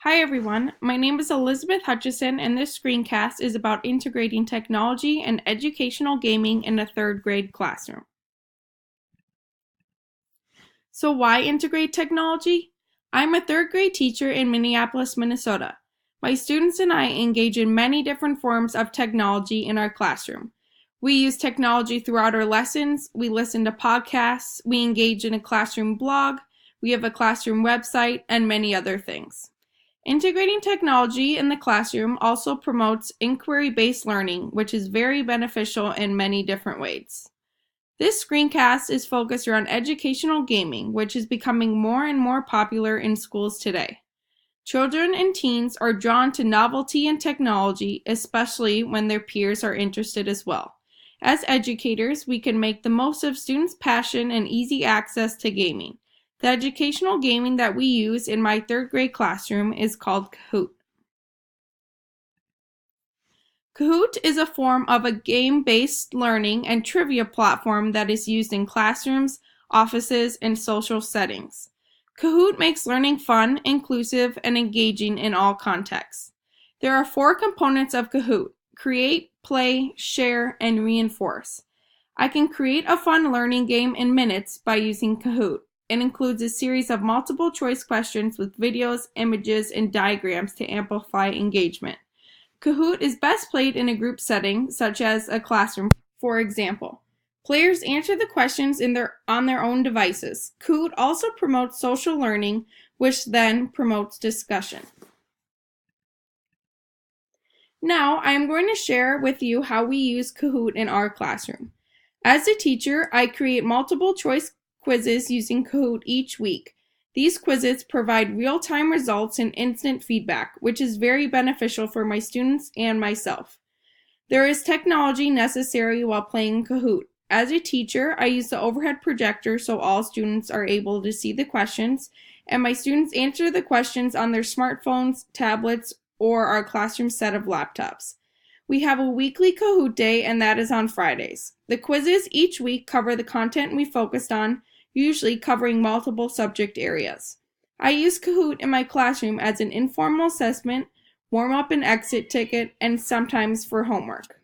Hi everyone, my name is Elizabeth Hutchison and this screencast is about integrating technology and educational gaming in a third grade classroom. So why integrate technology? I'm a third grade teacher in Minneapolis, Minnesota. My students and I engage in many different forms of technology in our classroom. We use technology throughout our lessons, we listen to podcasts, we engage in a classroom blog, we have a classroom website, and many other things. Integrating technology in the classroom also promotes inquiry-based learning, which is very beneficial in many different ways. This screencast is focused around educational gaming, which is becoming more and more popular in schools today. Children and teens are drawn to novelty and technology, especially when their peers are interested as well. As educators, we can make the most of students' passion and easy access to gaming. The educational gaming that we use in my third grade classroom is called Kahoot. Kahoot is a form of a game-based learning and trivia platform that is used in classrooms, offices, and social settings. Kahoot makes learning fun, inclusive, and engaging in all contexts. There are 4 components of Kahoot: create, play, share, and reinforce. I can create a fun learning game in minutes by using Kahoot. It includes a series of multiple choice questions with videos, images, and diagrams to amplify engagement. Kahoot is best played in a group setting, such as a classroom, for example. Players answer the questions on their own devices. Kahoot also promotes social learning, which then promotes discussion. Now, I am going to share with you how we use Kahoot in our classroom. As a teacher, I create multiple choice quizzes using Kahoot each week. These quizzes provide real-time results and instant feedback, which is very beneficial for my students and myself. There is technology necessary while playing Kahoot. As a teacher, I use the overhead projector so all students are able to see the questions, and my students answer the questions on their smartphones, tablets, or our classroom set of laptops. We have a weekly Kahoot day, and that is on Fridays. The quizzes each week cover the content we focused on, usually covering multiple subject areas. I use Kahoot in my classroom as an informal assessment, warm-up and exit ticket, and sometimes for homework.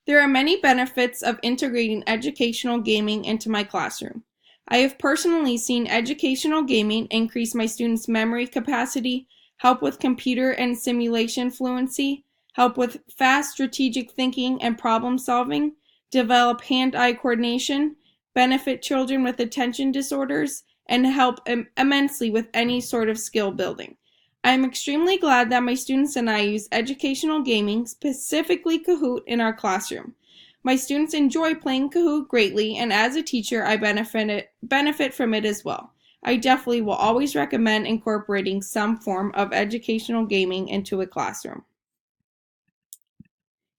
There are many benefits of integrating educational gaming into my classroom. I have personally seen educational gaming increase my students' memory capacity, help with computer and simulation fluency, help with fast strategic thinking and problem solving, develop hand-eye coordination, benefit children with attention disorders, and help immensely with any sort of skill building. I am extremely glad that my students and I use educational gaming, specifically Kahoot, in our classroom. My students enjoy playing Kahoot greatly, and as a teacher, I benefit from it as well. I definitely will always recommend incorporating some form of educational gaming into a classroom.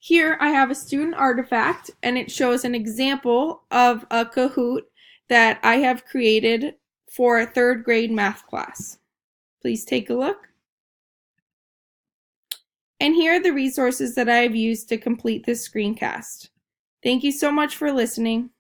Here I have a student artifact, and it shows an example of a Kahoot that I have created for a third grade math class. Please take a look. And here are the resources that I have used to complete this screencast. Thank you so much for listening.